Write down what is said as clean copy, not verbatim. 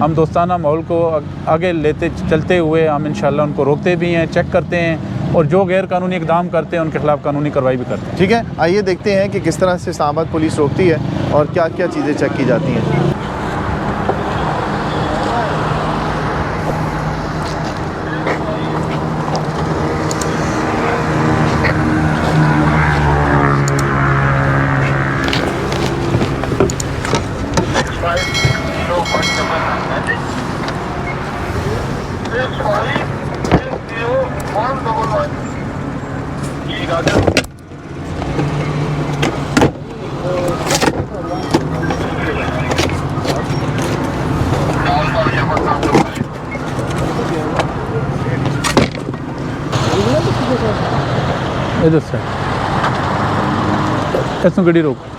हम दोस्ताना माहौल को आगे लेते चलते हुए हम इंशाल्लाह उनको रोकते भी हैं, चेक करते हैं और जो गैर कानूनी इकदाम करते हैं उनके खिलाफ कानूनी कार्रवाई भी करते हैं। ठीक है, आइए देखते हैं कि किस तरह से इस्लामाबाद पुलिस रोकती है और क्या क्या चीज़ें चेक की जाती हैं। इधर से इसमें गड्डी रोक